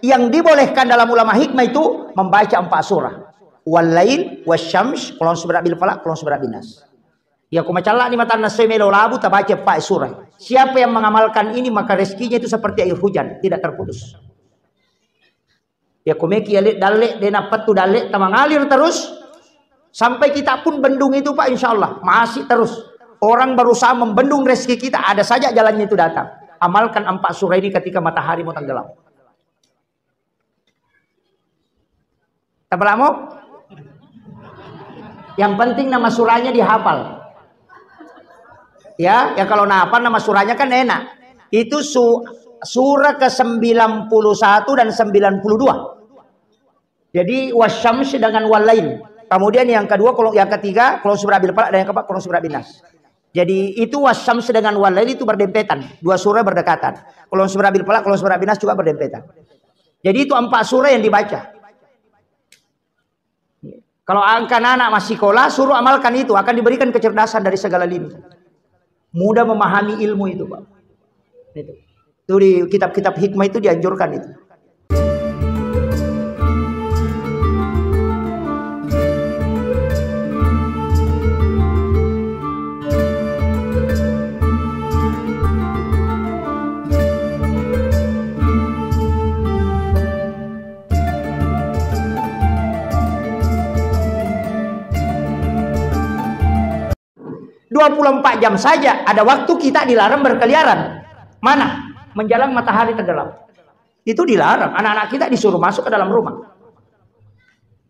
Yang dibolehkan dalam ulama hikmah itu membaca 4 surah. Wal-lail wasyams, qul a'udzu birabbil falaq, qul a'udzu birabbin nas. Ya kumacalla ni matan nasemelo labu tabaca 4 surah. Siapa yang mengamalkan ini maka rezekinya itu seperti air hujan, tidak terputus. Ya kumeki dalek dena patu dalek mengalir terus sampai kita pun bendung itu Pak, insyaallah masih terus. Orang berusaha membendung rezeki kita, ada saja jalannya itu datang. Amalkan 4 surah ini ketika matahari mau tenggelam. Tabalamu? Yang penting nama surahnya dihafal. Ya kalau hafal nama surahnya kan enak. Itu surah ke-91 dan 92. Jadi wasyams dengan wal-lail. Kemudian yang kedua, yang ketiga qul a'udzu birabbil falaq, dan yang keempat qul a'udzu birabbin nas. Jadi itu wasyams dengan wal-lail itu berdempetan, 2 surah berdekatan. Qul a'udzu birabbil falaq, qul a'udzu birabbin nas juga berdempetan. Jadi itu 4 surah yang dibaca. Kalau anak-anak masih sekolah, suruh amalkan itu, akan diberikan kecerdasan dari segala lini. Mudah memahami ilmu itu, Pak. Itu di kitab-kitab hikmah itu dianjurkan itu. ...24 jam saja ada waktu kita dilarang berkeliaran. Mana? Menjelang matahari tenggelam. Itu dilarang. Anak-anak kita disuruh masuk ke dalam rumah.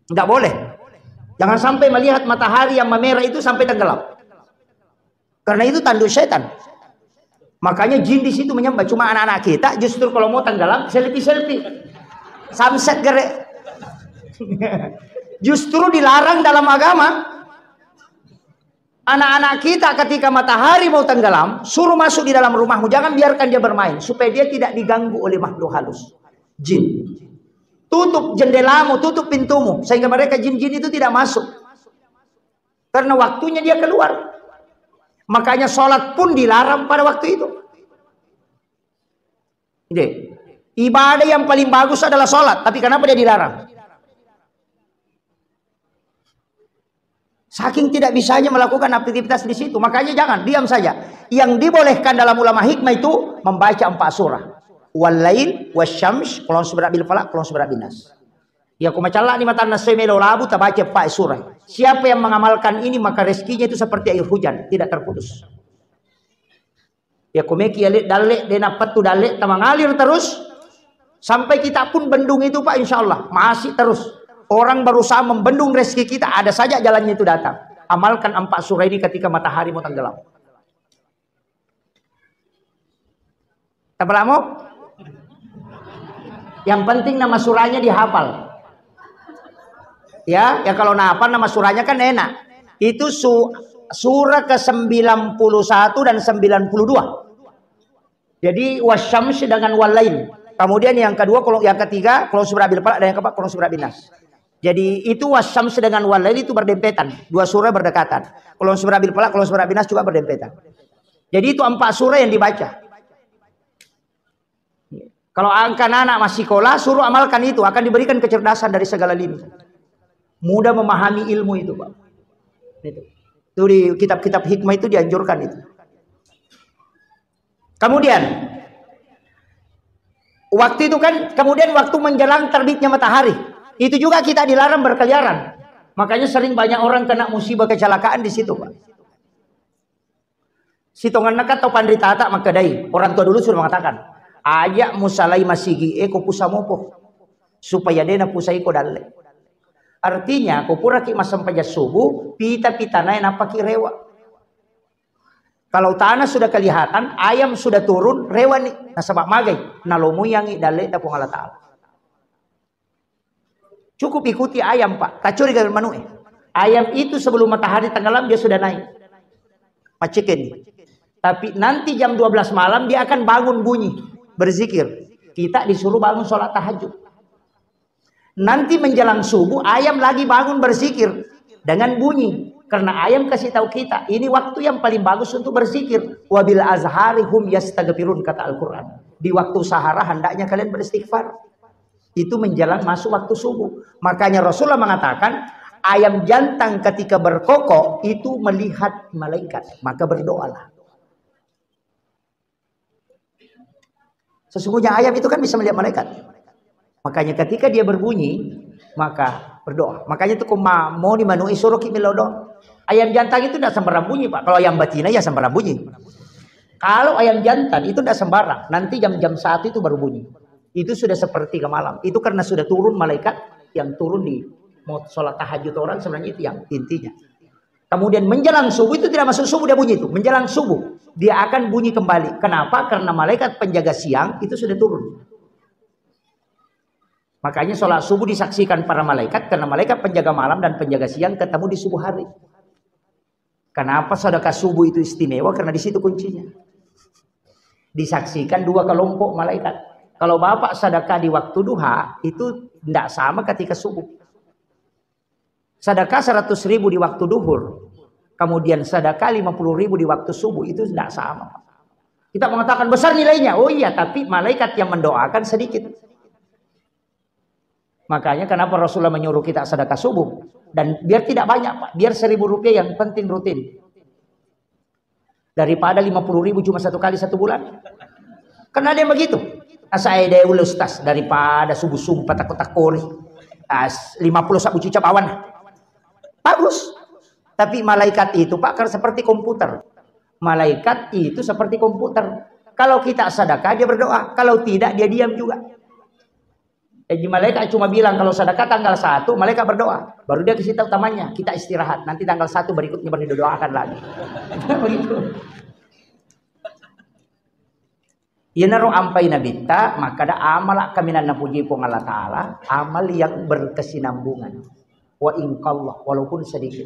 Enggak boleh. Jangan sampai melihat matahari yang memerah itu sampai tenggelam. Karena itu tanduk setan. Makanya jin di situ menyembah. Cuma anak-anak kita justru kalau mau tenggelam selfie. Sunset gere. Justru dilarang dalam agama. Anak-anak kita ketika matahari mau tenggelam, suruh masuk di dalam rumahmu. Jangan biarkan dia bermain. Supaya dia tidak diganggu oleh makhluk halus. Jin. Tutup jendelamu, tutup pintumu. Sehingga mereka jin-jin itu tidak masuk. Karena waktunya dia keluar. Makanya sholat pun dilarang pada waktu itu. Ibadah yang paling bagus adalah sholat. Tapi kenapa dia dilarang? Saking tidak bisanya melakukan aktivitas di situ. Makanya jangan, diam saja. Yang dibolehkan dalam ulama hikmah itu membaca 4 surah. Wal-lail wasyams, qul a'udzu birabbil falaq, qul a'udzu birabbin nas. Ya kumacalla ni matan nasemelo labu tabaca 4 surah. Siapa yang mengamalkan ini maka rezekinya itu seperti air hujan, tidak terputus. Ya kumeki dalek dena patu dalek mengalir terus sampai kita pun bendung itu Pak, insyaallah masih terus. Orang berusaha membendung rezeki kita, ada saja jalannya itu datang. Amalkan 4 surah ini ketika matahari mau tenggelam. Tabalamu? Yang penting nama surahnya dihafal. Ya kalau hafal nama surahnya kan enak. Itu surah ke-91 dan 92. Jadi wasyams dengan wal-lail. Kemudian yang kedua, yang ketiga qul a'udzu birabbil falaq, dan yang keempat qul a'udzu birabbin nas. Jadi itu wasyams dengan wal-lail itu berdempetan, 2 surah berdekatan. Qul a'udzu birabbil falaq, qul a'udzu birabbin nas juga berdempetan. Jadi itu 4 surah yang dibaca. Kalau anak-anak masih sekolah, suruh amalkan itu, akan diberikan kecerdasan dari segala lini. Mudah memahami ilmu itu, Pak. Itu di kitab-kitab hikmah itu dianjurkan itu. Kemudian waktu itu kan, kemudian waktu menjelang terbitnya matahari, itu juga kita dilarang berkeliaran. Makanya sering banyak orang kena musibah kecelakaan di situ, Pak. Sitongan nekat atau pandritata makadai. Orang tua dulu sudah mengatakan, ajak musalai masigi eko pusamopo supaya dena pusai ko dalle. Artinya, kupuraki masam pajas subuh, pita-pita naik napaki rewa. Kalau tanah sudah kelihatan, ayam sudah turun, rewa nih. Nasabak magai, nalomu yang dalle da Allah Ta'ala. Cukup ikuti ayam, Pak. Kacuri dengan manu. Ayam itu sebelum matahari tenggelam dia sudah naik. Macikin. Tapi nanti jam 12 malam dia akan bangun bunyi, berzikir. Kita disuruh bangun sholat tahajud. Nanti menjelang subuh ayam lagi bangun berzikir dengan bunyi. Karena ayam kasih tahu kita, ini waktu yang paling bagus untuk berzikir. Wabil azharihum yastaghfirun, kata Al-Quran. Di waktu sahara hendaknya kalian beristighfar. Itu menjelang masuk waktu subuh. Makanya Rasulullah mengatakan, ayam jantan ketika berkokok itu melihat malaikat, maka berdoalah. Sesungguhnya ayam itu kan bisa melihat malaikat. Makanya ketika dia berbunyi, maka berdoa. Makanya itu mau dimanui suruh kimilodon. Ayam jantan itu tidak sembarang bunyi, Pak. Kalau ayam betina ya sembarang bunyi. Kalau ayam jantan itu tidak sembarang. Nanti jam-jam 1 itu baru bunyi. Itu sudah sepertiga malam. Itu karena sudah turun malaikat yang turun di mau sholat tahajud orang, sebenarnya itu yang intinya. Kemudian menjelang subuh itu tidak masuk subuh dia bunyi itu. Menjelang subuh dia akan bunyi kembali. Kenapa? Karena malaikat penjaga siang itu sudah turun. Makanya sholat subuh disaksikan para malaikat karena malaikat penjaga malam dan penjaga siang ketemu di subuh hari. Kenapa sedekah subuh itu istimewa? Karena di situ kuncinya. Disaksikan 2 kelompok malaikat. Kalau Bapak sedekah di waktu duha itu tidak sama ketika subuh. Sedekah 100.000 di waktu duhur, kemudian sedekah 50.000 di waktu subuh, itu tidak sama. Kita mengatakan besar nilainya, oh iya, tapi malaikat yang mendoakan sedikit. Makanya kenapa Rasulullah menyuruh kita sedekah subuh, dan biar tidak banyak, Pak, biar 1.000 rupiah yang penting rutin, daripada 50.000 cuma 1 kali 1 bulan. Karena ada yang begitu. Saya ada ustaz daripada subuh-subuh patak-patak-kori 50 sabu cucap awan. Bagus. Tapi malaikat itu, Pak, kan seperti komputer. Malaikat itu seperti komputer. Kalau kita sedekah dia berdoa, kalau tidak dia diam juga. Jadi malaikat cuma bilang kalau sedekah tanggal 1, malaikat berdoa. Baru dia kasih tahu temannya, kita istirahat. Nanti tanggal 1 berikutnya baru didoakan lagi. Begitu. Ya naruh ampai nabita, maka ada amal kaminan napuji pun Allah Ta'ala, amal yang berkesinambungan. Wa inqallah, walaupun sedikit.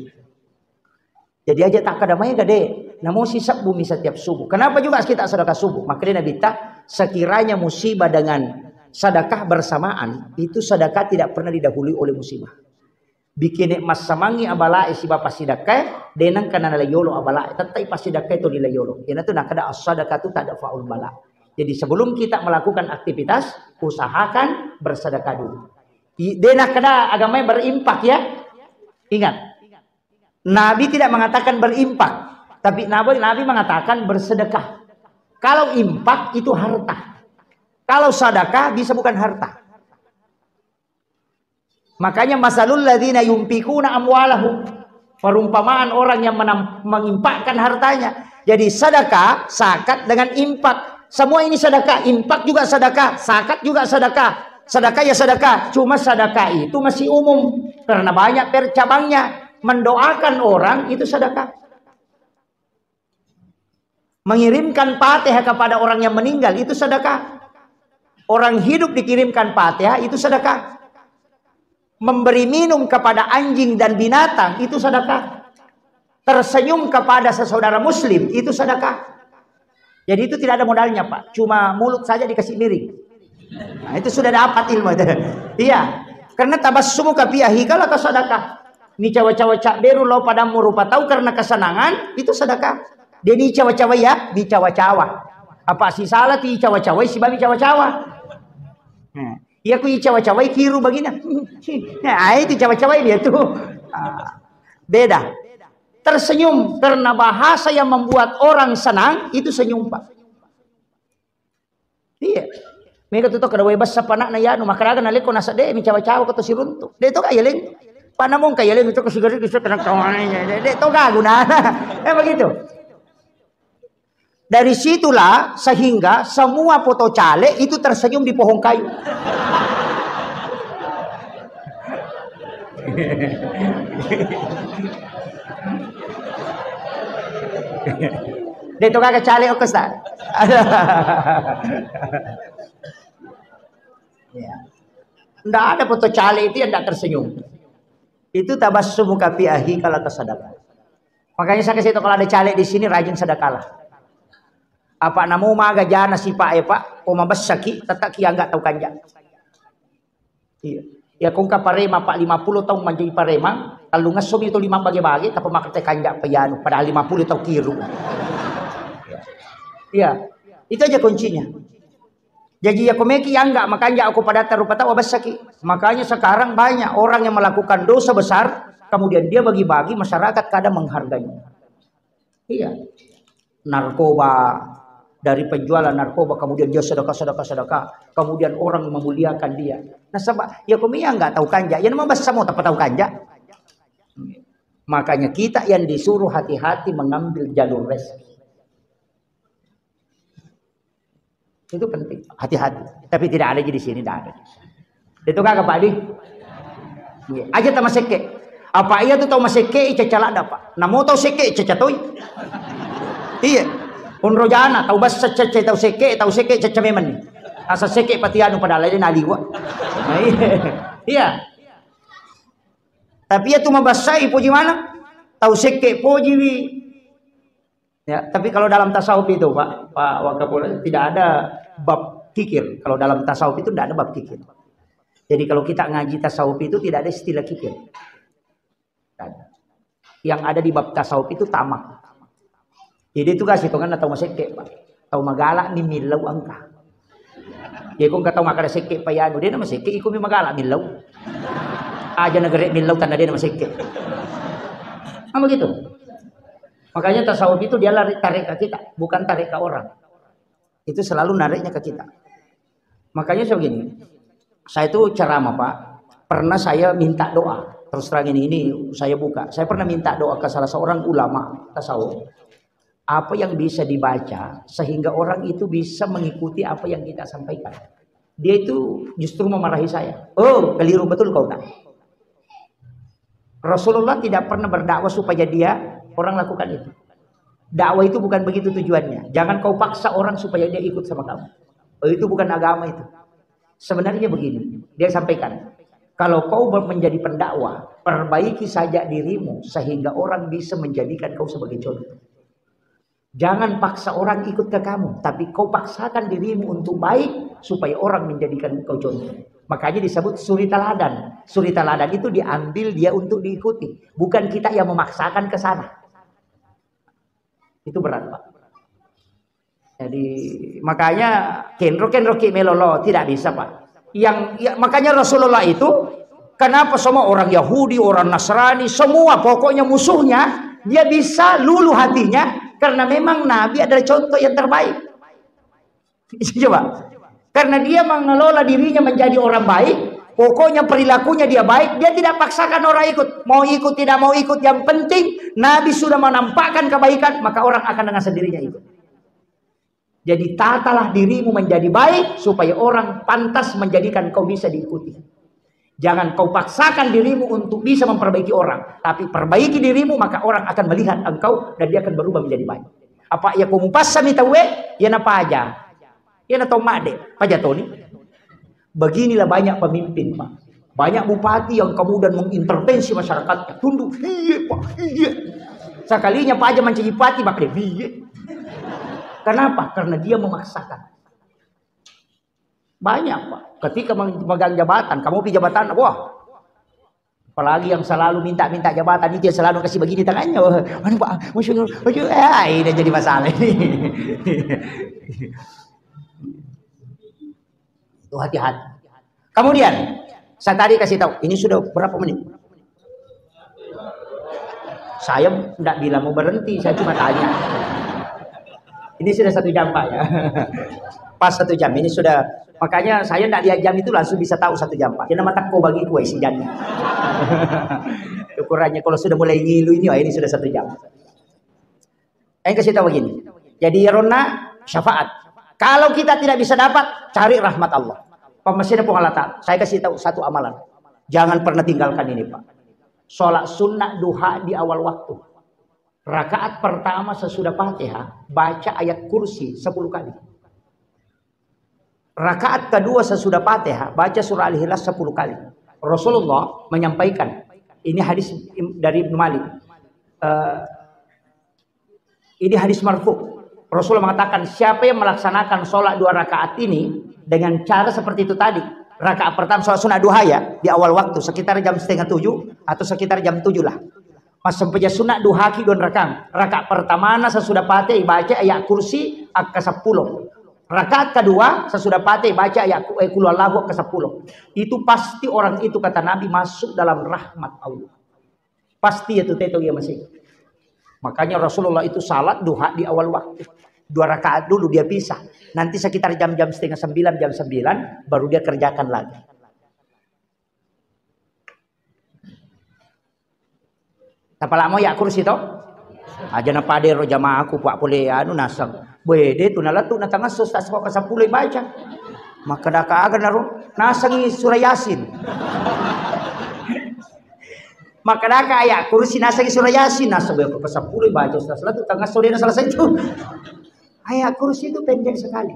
Jadi aja tak kadamai gede, namun sisa bumi setiap subuh. Kenapa juga kita sedekah subuh? Makanya nabita, sekiranya musibah dengan sedekah bersamaan, itu sedekah tidak pernah didahului oleh musibah. Bikin mas samangi abala isi bapak sedekah, denang kanan layolo abala, tetap pas sedekah itu di layolo. Karena itu nak ada sedekah itu tak ada faul bala. Jadi sebelum kita melakukan aktivitas, usahakan bersedekah dulu. Denah kada agamanya berimpak ya. Ingat, Nabi tidak mengatakan berimpak, tapi Nabi mengatakan bersedekah. Kalau impak itu harta. Kalau sedekah bisa bukan harta. Makanya masalul ladzina yunfikuna amwalahum, perumpamaan orang yang mengimpakkan hartanya. Jadi sedekah zakat dengan impak. Semua ini sedekah, impak juga sedekah, zakat juga sedekah. Sedekah ya sedekah, cuma sedekah itu masih umum karena banyak cabangnya. Mendoakan orang itu sedekah. Mengirimkan Fatihah kepada orang yang meninggal itu sedekah. Orang hidup dikirimkan Fatihah itu sedekah. Memberi minum kepada anjing dan binatang itu sedekah. Tersenyum kepada sesaudara muslim itu sedekah. Jadi itu tidak ada modalnya, Pak. Cuma mulut saja dikasih miring. Nah, itu sudah dapat ilmu itu. Iya. Karena tabassumu kafiahi kalau sedekah. Ni cawa-cawa cak beru lo pada murupa tahu karena kesenangan itu sedekah. Dia ni cawa-cawa ya, di cawa-cawa. Apa sih salah ti cawa-cawa si babi cawa-cawa. Nah, iya ku cawa-cawa kiru begini. Nah, itu cawa-cawa dia tuh. Beda. Tersenyum karena bahasa yang membuat orang senang itu senyum, Pak. Iya. Mereka tuh kada bebas sa panak na yano makaraga na leko nasa de mi cawa-cawa ko to si runto. De to kaya ling panamong kaya ling itu ko siguro gusto tanang tawannya. De to gago na. Begitu. Dari situlah sehingga semua foto caleg itu tersenyum di pohon kayu. Dito kagak cali o kasta. Ya. Nggak ada foto cali itu yang tidak tersenyum. Itu tabassumu kafiahi kalau tersedekah. Makanya saya kasih itu kalau ada cali di sini rajin sedekahlah. Apa namu maga jana si Pak Pak, o mabasaki tetap kia enggak tahu kanja. Iya. Ya kung kaparema Pak 50 tahun menjadi parema, kalau ngasum itu 5 bagi-bagi, tapi makanya kanja payano pada 50 tahun kiru. Iya, itu aja kuncinya. Jadi ya komeki yang enggak, makanya aku pada taruh tahu abasaki. Makanya sekarang banyak orang yang melakukan dosa besar, kemudian dia bagi-bagi, masyarakat kadang menghargainya. Iya. Narkoba, dari penjualan narkoba, kemudian dia sedekah, kemudian orang memuliakan dia. Nah sebab ya komeki yang enggak tahu kanja, ya nama bahasa mau tahu kanja. Makanya kita yang disuruh hati-hati mengambil jalur rezeki. Itu penting, hati-hati. Tapi tidak ada di sini, tidak ada. Itu kagak Pak Adi? Aja sama seke. Apa iya tuh tahu maseke ica calak dapat. Namo tahu seke ica catoi. Iya. Unrojana tahu bahasa cece tahu seke caca memen. Asa seke patianu pada lain ali gua. Iya. Tapi ya tuh mabasai poji mana? Tahu seke poji wi. Ya, tapi kalau dalam tasawuf itu Pak Wakapolres tidak ada bab kikir. Kalau dalam tasawuf itu tidak ada bab kikir. Jadi kalau kita ngaji tasawuf itu tidak ada istilah kikir. Yang ada di bab tasawuf itu tamak. Jadi itu kasih kan atau maseke Pak. Tahu magala ni milau angka. Ya kung kataw makara seke payano dia nama seke iko mi magala milau. Aja negeri milau tanda dia nama seke. Apa gitu? Makanya tasawuf itu dia tarik ke kita, bukan tarik ke orang. Itu selalu nariknya ke kita. Makanya saya begini, saya itu ceramah Pak, pernah saya minta doa. Terus terang ini saya buka. Saya pernah minta doa ke salah seorang ulama tasawuf. Apa yang bisa dibaca sehingga orang itu bisa mengikuti apa yang kita sampaikan. Dia itu justru memarahi saya. Oh, keliru betul kau tak? Rasulullah tidak pernah berdakwah supaya dia orang lakukan itu. Dakwah itu bukan begitu tujuannya. Jangan kau paksa orang supaya dia ikut sama kamu. Oh, itu bukan agama itu. Sebenarnya begini, dia sampaikan, kalau kau menjadi pendakwah, perbaiki saja dirimu sehingga orang bisa menjadikan kau sebagai contoh. Jangan paksa orang ikut ke kamu, tapi kau paksakan dirimu untuk baik supaya orang menjadikan kau contoh. Makanya disebut suri teladan. Suri teladan itu diambil dia untuk diikuti, bukan kita yang memaksakan ke sana. Itu berat Pak. Jadi makanya kenro ki melolo tidak bisa Pak. Makanya Rasulullah itu kenapa semua orang Yahudi, orang Nasrani, semua pokoknya musuhnya, dia bisa luluh hatinya karena memang Nabi adalah contoh yang terbaik. Coba. Karena dia mengelola dirinya menjadi orang baik, pokoknya perilakunya dia baik, dia tidak paksakan orang ikut. Mau ikut, tidak mau ikut, yang penting Nabi sudah menampakkan kebaikan, maka orang akan dengan sendirinya ikut. Jadi tatalah dirimu menjadi baik, supaya orang pantas menjadikan kau bisa diikuti. Jangan kau paksakan dirimu untuk bisa memperbaiki orang, tapi perbaiki dirimu, maka orang akan melihat engkau, dan dia akan berubah menjadi baik. Apa ya kumupasa mitawe, ya napa aja. Ya atau made, Pak Jatoni. Beginilah banyak pemimpin, Pak. Banyak bupati yang kemudian mengintervensi masyarakatnya. Tunduk, iya Pak, iya. Sekalinya Pak aja mencaci bupati, Pak dia, iya. Kenapa? Karena dia memaksakan. Banyak Pak. Ketika memegang jabatan, kamu pilih jabatan, wah. Apalagi yang selalu minta-minta jabatan itu, yang selalu kasih begini tangannya. Mana Pak? Ini jadi masalah ini. Itu hati-hati. Kemudian saya tadi kasih tahu, ini sudah berapa menit? Saya tidak bilang mau berhenti, saya cuma tanya. Ini sudah 1 jam Pak ya. Pas 1 jam ini sudah, makanya saya tidak lihat jam itu langsung bisa tahu 1 jam Pak. Ini nama takko bagi kue si jamnya. Ukurannya kalau sudah mulai ngilu ini, ini sudah 1 jam. Saya kasih tahu begini. Jadi Rona syafaat. Kalau kita tidak bisa dapat, cari rahmat Allah. Pemesin pengalatan. Saya kasih tahu satu amalan. Jangan pernah tinggalkan ini Pak. Sholat sunnah duha di awal waktu. Rakaat pertama sesudah Fatihah, baca ayat kursi 10 kali. Rakaat kedua sesudah Fatihah, baca surah Al-Ikhlas 10 kali. Rasulullah menyampaikan, ini hadis dari Ibnu Malik. Ini hadis marfu. Rasulullah mengatakan, siapa yang melaksanakan sholat 2 rakaat ini dengan cara seperti itu tadi. Rakaat pertama sholat sunnah duha ya, di awal waktu sekitar jam 6:30 atau sekitar jam 7 lah. Pas sampai sunnah duha ki 2 rakaat. Rakaat pertama sesudah Fatihah baca ayat kursi angka 10. Rakaat kedua sesudah Fatihah baca ya qul huwallahu ke-10. Itu pasti orang itu kata Nabi masuk dalam rahmat Allah. Pasti itu teto ya masih. Makanya Rasulullah itu salat duha di awal waktu. 2 rakaat dulu dia pisah. Nanti sekitar jam-jam setengah 9, jam 9 baru dia kerjakan lagi. Tapala mo ya kursi to? Aja na padero jamaah aku pak boleh anu nasang. Bede tu nalatu na tangah sus tas ko ka 10 baca. Maka dah kaagan naru nasangi surah Yasin. Maka dah kaya kursi nasangi surah Yasin nasang ko ka 10 baca sus tu tangah sore na selesai itu. Ayat kursi itu pendek sekali.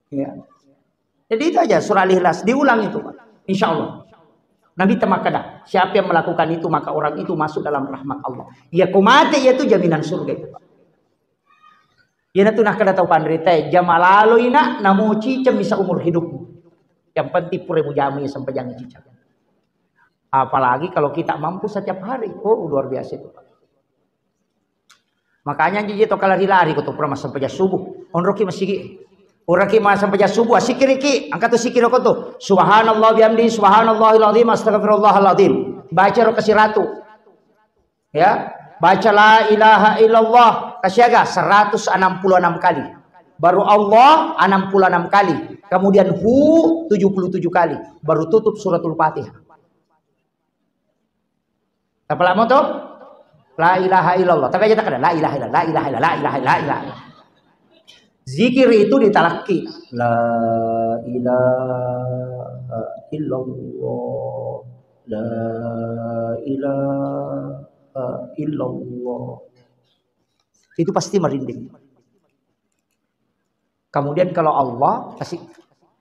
Ya. Jadi itu aja surah Al-Ikhlas diulang itu Pak. Insya Allah. Nabi temakada. Siapa yang melakukan itu maka orang itu masuk dalam rahmat Allah. Ya kumate yaitu jaminan surga itu Pak. Ya natu nak kada tahu pandrita jamalalo ina namu cicam bisa umur hidupmu. Yang penting pure mujami sampai jangan cicam. Apalagi kalau kita mampu setiap hari. Oh luar biasa itu Pak. Makanya jadi to kala lari ko to pernah sampai subuh. Onroki masigi. Oraki mas sampai subuh sikiriki angkat to sikir ko to. Subhanallah bihamdi subhanallahil azim astagfirullahal azim. Baca ro kasih ratu. Ya, baca la ilaha illallah kasyaga 166 kali. Baru Allah 66 kali. Kemudian hu 77 kali. Baru tutup suratul Fatihah. Apa lama to? La ilaha illallah. Tapi aja tak ada. La ilaha illallah. La ilaha illallah. La ilaha illallah. La ilaha. Zikir itu ditalaki. La ilaha illallah. La ilaha illallah. Itu pasti merinding. Kemudian kalau Allah kasih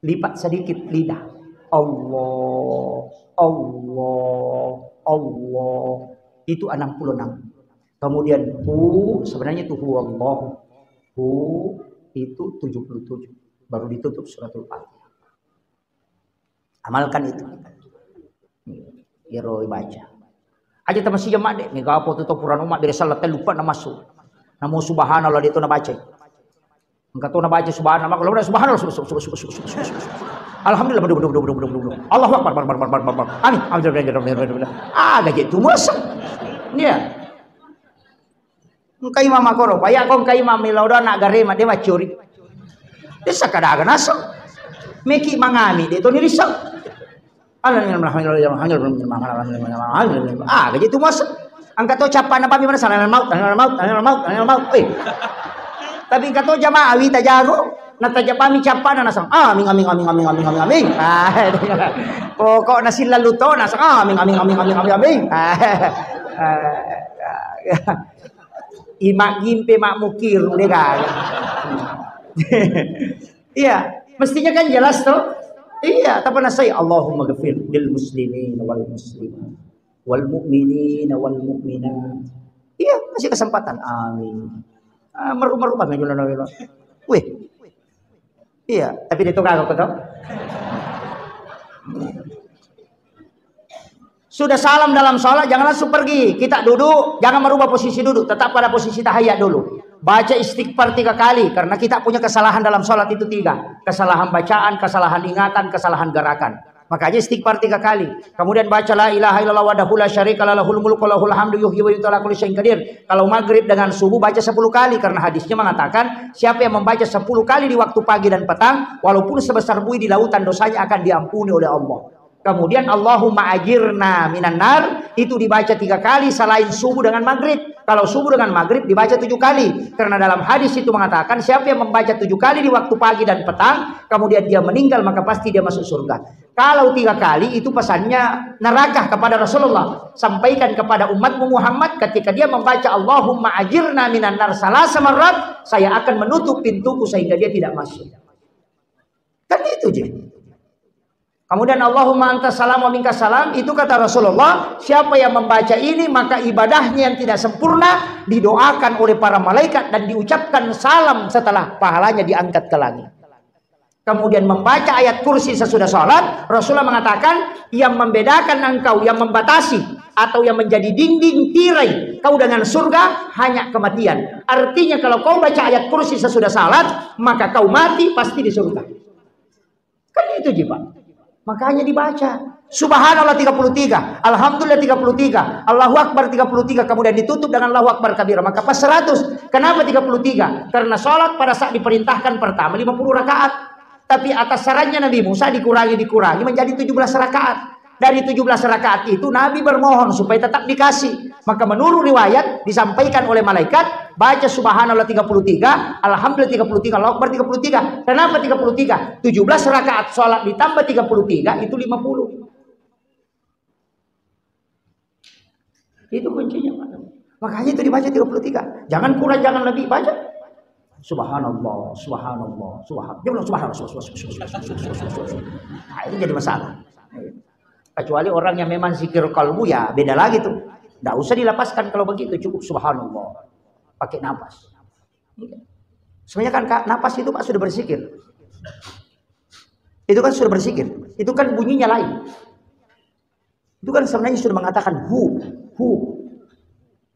lipat sedikit lidah. Allah. Allah. Allah. Itu 66. Kemudian hu sebenarnya itu huwallahu. Hu itu 77. Baru ditutup suratul Fatihah. Amalkan itu. Iro baca. Aja tamasi jamaah deh. Mega apa tuh Quran umat dari salat lupa nama masuk. Namo subhanallah itu na baca. Engkau tuh na baca subhanallah. Kalau udah subhanallah. Alhamdulillah. Allahu akbar. Amin. Gaji itu masuk. Iya. Kay mama koro, paya kong kay mama milauda nak garema dia macuri. Dia sakadaga nasok. Meki mangami dia tu ni risau. Gaji itu masuk. Angkat tu capan apa mana sana maut. Tapi kata jamaah awi tajago, nataja pami capan nasang. Amin. Pokok nasi lalu to nasang. Amin. Imak gimpe mak mukir dia kan. Iya, mestinya kan jelas tuh. Iya, tapi saya Allahumma ghafir lil muslimin wal muslimat wal mu'minin wal mu'minat. Iya, kasih kesempatan. Amin. Merubah menyulah. Wih. Iya, tapi dia tukang aku tuh. Sudah salam dalam sholat, jangan langsung pergi. Kita duduk, jangan merubah posisi duduk. Tetap pada posisi tahiyat dulu. Baca istighfar 3 kali. Karena kita punya kesalahan dalam sholat itu 3. Kesalahan bacaan, kesalahan ingatan, kesalahan gerakan. Makanya istighfar 3 kali. Kemudian baca la ilaha illallah wahdahu la syarika lahu lahul mulku wa lahul hamdu yuhyi wa yumiitu ala kulli syai'in qadir. Kalau maghrib dengan subuh baca 10 kali. Karena hadisnya mengatakan siapa yang membaca 10 kali di waktu pagi dan petang, walaupun sebesar buih di lautan dosanya akan diampuni oleh Allah. Kemudian Allahumma ajirna minan nar itu dibaca 3 kali selain subuh dengan maghrib. Kalau subuh dengan maghrib dibaca 7 kali. Karena dalam hadis itu mengatakan siapa yang membaca 7 kali di waktu pagi dan petang, kemudian dia meninggal maka pasti dia masuk surga. Kalau 3 kali itu pesannya neraka kepada Rasulullah. Sampaikan kepada umatmu Muhammad ketika dia membaca Allahumma ajirna minan nar salasa marrat, saya akan menutup pintuku sehingga dia tidak masuk. Kan itu je. Kemudian Allahumma antas salam wa minkas salam, itu kata Rasulullah, siapa yang membaca ini maka ibadahnya yang tidak sempurna didoakan oleh para malaikat dan diucapkan salam setelah pahalanya diangkat ke langit. kemudian membaca ayat kursi sesudah sholat, Rasulullah mengatakan yang membedakan engkau, yang membatasi atau yang menjadi dinding tirai kau dengan surga hanya kematian. Artinya kalau kau baca ayat kursi sesudah sholat, maka kau mati pasti di surga. Kan itu jiwa. Makanya dibaca. Subhanallah 33, Alhamdulillah 33, Allahu Akbar 33, kemudian ditutup dengan Allahu Akbar kabira. Maka pas 100. Kenapa 33? Karena sholat pada saat diperintahkan pertama 50 rakaat. Tapi atas sarannya Nabi Musa dikurangi menjadi 17 rakaat. Dari 17 rakaat itu Nabi bermohon supaya tetap dikasih. Maka menurut riwayat disampaikan oleh malaikat, baca Subhanallah 33, Alhamdulillah 33, Allahu Akbar 33. Kenapa 33? 17 rakaat sholat ditambah 33 itu 50. Itu kuncinya, Pak. Makanya itu dibaca 33. Jangan kurang, jangan lebih, baca. Subhanallah, subhanallah, subhanallah, subhanallah. Nah, itu jadi masalah. Kecuali orang yang memang zikir kalbu ya beda lagi tuh. Nggak usah dilepaskan kalau begitu, cukup subhanallah. Pakai napas. Sebenarnya kan napas itu Pak sudah berzikir. Itu kan sudah berzikir. Itu kan bunyinya lain. Itu kan sebenarnya sudah mengatakan hu.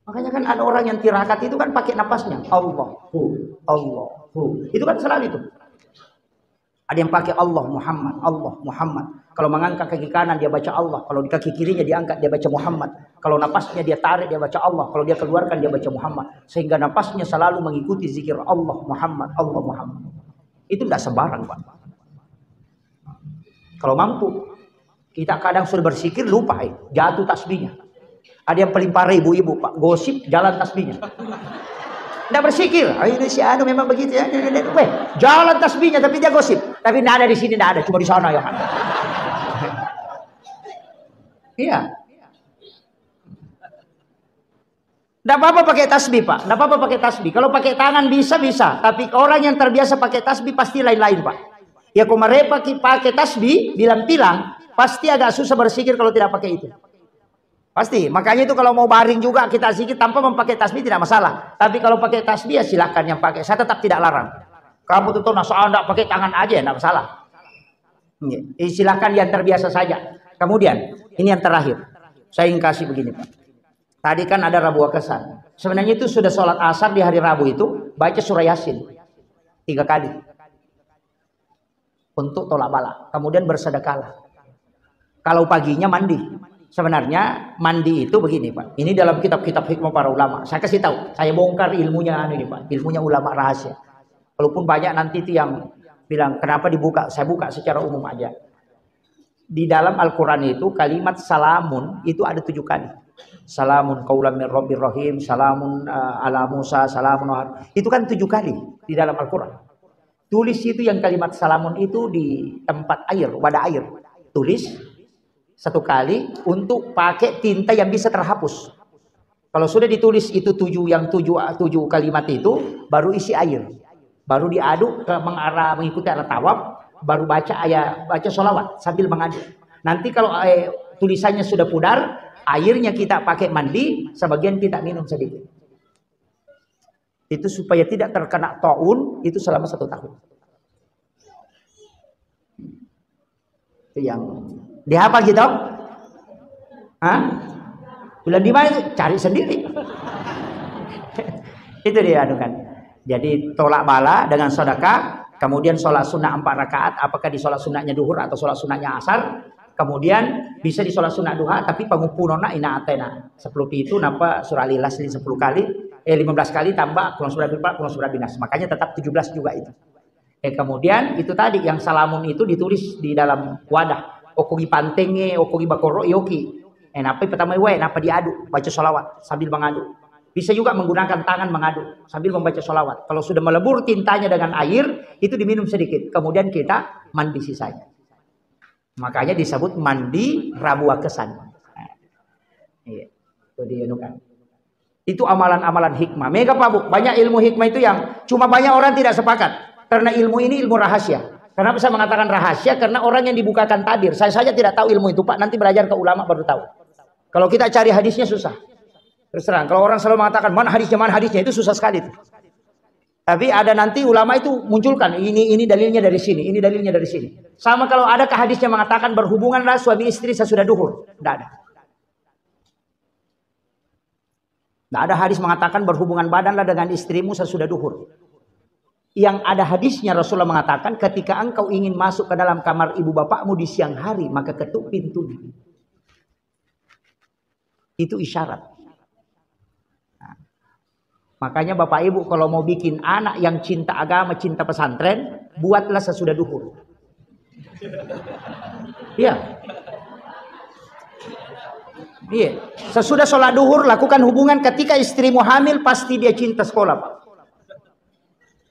Makanya kan ada orang yang tirakat itu kan pakai napasnya. Allah, hu. Itu kan selalu itu. Ada yang pakai Allah Muhammad. Kalau mengangkat kaki kanan dia baca Allah. Kalau di kaki kirinya diangkat dia baca Muhammad. Kalau napasnya dia tarik dia baca Allah. Kalau dia keluarkan dia baca Muhammad. Sehingga napasnya selalu mengikuti zikir Allah Muhammad. Itu tidak sembarang, Pak. Kalau mampu. Kita kadang sudah berzikir lupa jatuh tasbihnya. Ada yang paling parah ibu-ibu, Pak, gosip jalan tasbihnya. Tidak berzikir. Ini si anu memang begitu ya. Jalan tasbihnya tapi dia gosip. Tapi tidak ada di sini, tidak ada, cuma di sana ya. Iya. Tidak apa-apa pakai tasbih, Pak. Tidak apa-apa pakai tasbih. Kalau pakai tangan bisa. Tapi orang yang terbiasa pakai tasbih pasti lain-lain, Pak. Ya kemarin pakai tasbih, bilang-bilang. Pasti agak susah berzikir kalau tidak pakai itu. Pasti. Makanya itu kalau mau baring juga kita zikir tanpa memakai tasbih tidak masalah. Tapi kalau pakai tasbih ya silakan yang pakai. Saya tetap tidak larang. Kamu tuh nasa anda pakai tangan aja tidak masalah. Silakan yang terbiasa saja. Kemudian ini yang terakhir. Saya ingin kasih begini, Pak. Tadi kan ada Rabu Kesan. Sebenarnya itu sudah sholat asar di hari Rabu itu baca surah Yasin 3 kali. Untuk tolak bala. Kemudian bersedekahlah. Kalau paginya mandi. Sebenarnya mandi itu begini, Pak. Ini dalam kitab-kitab hikmah para ulama. Saya kasih tahu. Saya bongkar ilmunya ini, Pak. Ilmunya ulama rahasia. Walaupun banyak nanti itu yang bilang kenapa dibuka. Saya buka secara umum aja. Di dalam Al-Quran itu kalimat salamun itu ada 7 kali. Salamun qaulan min rabbir rahim. Salamun ala Musa. Salamun. Itu kan 7 kali di dalam Al-Quran. Tulis itu yang kalimat salamun itu di tempat air, wadah air. Tulis 1 kali untuk pakai tinta yang bisa terhapus. Kalau sudah ditulis itu 7 kalimat itu baru isi air. Baru diaduk mengarah mengikuti arah tawaf, baru baca sholawat sambil mengaduk. Nanti kalau tulisannya sudah pudar, airnya kita pakai mandi, sebagian kita minum sedikit. Itu supaya tidak terkena taun itu selama 1 tahun. Itu yang dihafal gitu? Hah? Bulan di mana itu? Cari sendiri. Itu dia adukan. Jadi tolak bala dengan sedekah, kemudian sholat sunnah 4 rakaat, apakah di sholat sunnahnya duhur atau sholat sunnahnya asar, kemudian bisa di sholat sunnah duha, tapi pangumpunona ina atena. 10 itu napa surah Al-Ikhlas 10 kali, 15 kali tambah kulon surah bil-falaq, kulon surah binas. Makanya tetap 17 juga itu. Kemudian itu tadi yang salamun itu ditulis di dalam wadah. Okogi pantenge, okogi bakoro, yoki. Napa pertama napa diaduk, baca sholawat sambil mengaduk. Bisa juga menggunakan tangan mengaduk sambil membaca sholawat. Kalau sudah melebur tintanya dengan air, itu diminum sedikit. Kemudian kita mandi sisanya. Makanya disebut mandi Rabu Kesan. Itu dianukan. Itu amalan-amalan hikmah. Mega Pak Bu, banyak ilmu hikmah itu yang cuma banyak orang tidak sepakat. Karena ilmu ini ilmu rahasia. Kenapa saya mengatakan rahasia? Karena orang yang dibukakan tabir. Saya saja tidak tahu ilmu itu, Pak. Nanti belajar ke ulama baru tahu. Kalau kita cari hadisnya susah. Terus terang. Kalau orang selalu mengatakan mana hadisnya, itu susah sekali. Tapi ada nanti ulama itu munculkan ini dalilnya dari sini, ini dalilnya dari sini. Sama kalau ada hadis yang mengatakan berhubunganlah suami istri sesudah duhur, tidak ada. Tidak ada hadis mengatakan berhubungan badanlah dengan istrimu sesudah duhur. Yang ada hadisnya Rasulullah mengatakan ketika engkau ingin masuk ke dalam kamar ibu bapakmu di siang hari maka ketuk pintunya. Itu isyarat. Makanya Bapak Ibu kalau mau bikin anak yang cinta agama, cinta pesantren, buatlah sesudah duhur. Iya. Iya. Sesudah sholat duhur lakukan hubungan ketika istrimu hamil pasti dia cinta sekolah, Pak.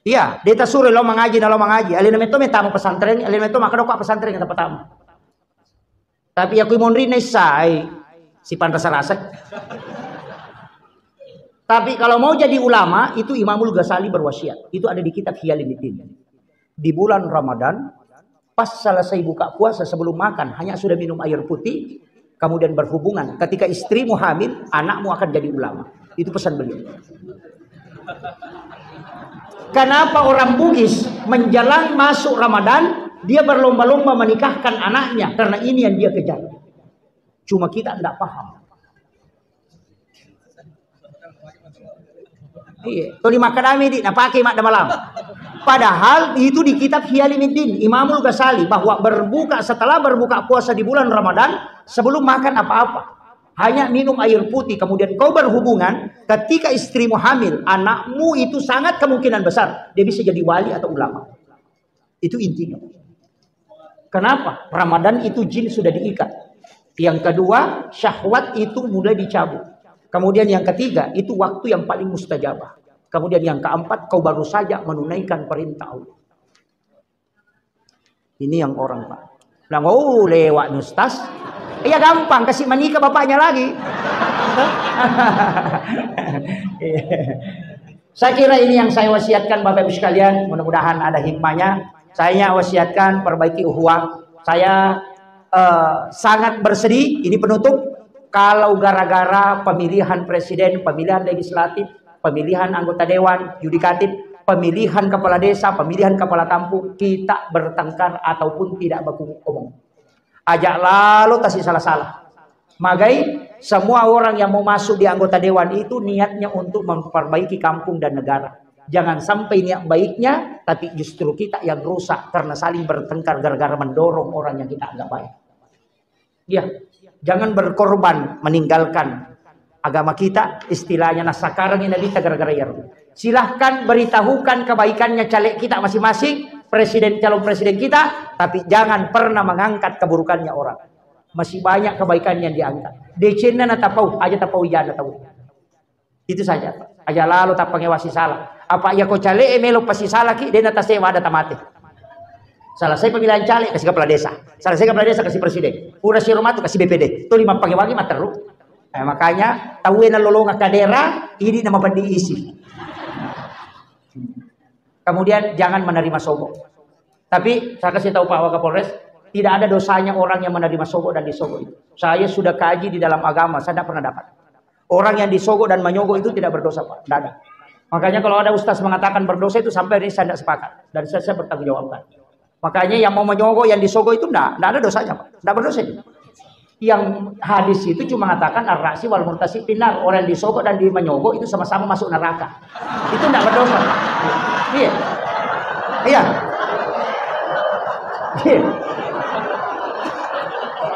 Iya, dia suruh lo mengaji, alina meto tamu pesantren, alina meto maka dokak pesantren kata pertama. Tapi aku mau sai si pantas rasa. Tapi kalau mau jadi ulama, itu Imamul Ghazali berwasiat. Itu ada di kitab Hiyaliddin. Di bulan Ramadan, pas selesai buka puasa sebelum makan, hanya sudah minum air putih, kemudian berhubungan. Ketika istrimu hamil, anakmu akan jadi ulama. Itu pesan beliau. Kenapa orang Bugis menjelang masuk Ramadan, dia berlomba-lomba menikahkan anaknya? Karena ini yang dia kejar. Cuma kita tidak paham. Iya, itu di makadami di pakai mak malam. Padahal itu di kitab Hiyaliddin Imamul Ghazali bahwa setelah berbuka puasa di bulan Ramadan sebelum makan apa-apa hanya minum air putih kemudian kau berhubungan ketika istrimu hamil anakmu itu sangat kemungkinan besar dia bisa jadi wali atau ulama. Itu intinya. Kenapa? Ramadan itu jin sudah diikat. Yang kedua syahwat itu mulai dicabut. Kemudian yang ketiga, itu waktu yang paling mustajabah. Kemudian yang keempat, kau baru saja menunaikan perintah Allah. Ini yang orang Pak. Nah, oh lewat Ustaz. Iya gampang, kasih menikah bapaknya lagi. Saya kira ini yang saya wasiatkan Bapak Ibu sekalian. Mudah-mudahan ada hikmahnya. Saya wasiatkan perbaiki ukhuwah. Saya sangat bersedih. Ini penutup. Kalau gara-gara pemilihan presiden, pemilihan legislatif, pemilihan anggota dewan, yudikatif, pemilihan kepala desa, pemilihan kepala kampung, kita bertengkar ataupun tidak berkomong. Ajak lalu kasih salah-salah. Magai semua orang yang mau masuk di anggota dewan itu niatnya untuk memperbaiki kampung dan negara. Jangan sampai niat baiknya, tapi justru kita yang rusak karena saling bertengkar gara-gara mendorong orang yang kita anggap baik. Ya. Jangan berkorban meninggalkan agama kita. Istilahnya nasakarang ini kita gara-gara ya. Silahkan beritahukan kebaikannya caleg kita masing-masing, calon presiden kita, tapi jangan pernah mengangkat keburukannya orang. Masih banyak kebaikan yang diangkat. Decena na tapau, aja tapau ijana tahu. Itu saja. Aja lalu tapangnya wasi salah. Apa ya ko caleg melo pasi salah ki dena tasewa ada tamate. Selesai pemilihan caleg kasih kepala desa, selesai kepala desa kasih presiden, udah si rumah tuh kasih BPD, tuh 5 pagi-pagi mah terus. Makanya tahu na lolonga kadera ini nama bandi isi. Kemudian jangan menerima sogok. Tapi saya kasih tahu Pak Wakapolres, tidak ada dosanya orang yang menerima sogok dan disogok itu. Saya sudah kaji di dalam agama, saya tidak pernah dapat. Orang yang disogok dan menyogok itu tidak berdosa Pak, tidak ada. Makanya kalau ada ustaz mengatakan berdosa itu sampai ini saya tidak sepakat dan saya bertanggung jawabkan. Makanya yang mau menyogok, yang disogok itu enggak ada dosanya, Pak. Enggak berdosa. Yang hadis itu cuma mengatakan ar-ra'si wal murtasi finnar. Orang yang disogok dan menyogok itu sama-sama masuk neraka. Itu enggak berdosa. Iya. Iya. Iya.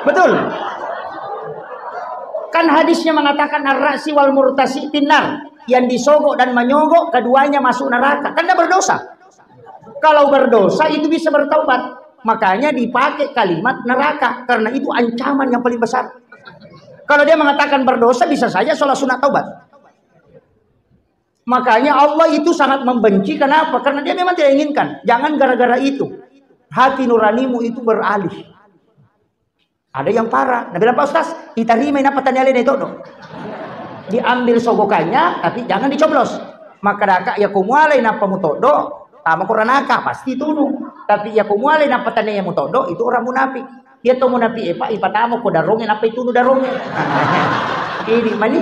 Betul. Kan hadisnya mengatakan ar-ra'si wal murtasi finnar. Yang disogok dan menyogok keduanya masuk neraka. Kan enggak berdosa. Kalau berdosa itu bisa bertaubat. Makanya dipakai kalimat neraka. Karena itu ancaman yang paling besar. Kalau dia mengatakan berdosa bisa saja sholat sunat taubat. Makanya Allah itu sangat membenci. Kenapa? Karena dia memang tidak inginkan. Jangan gara-gara itu. Hati nuranimu itu beralih. Ada yang parah. Nah bilang Pak Ustaz, kita rima apa tanya lain itu dong. Diambil sogokannya tapi jangan dicoblos. Maka daka ya kumualai napa mutodo. Tama Quranaka pasti tunu. Tapi ya kumualai napa tanya yang mutodo itu orang munafik. Dia tuh munafik Pak ipatamo ko darongin apa itu nu darongin. Ini mani.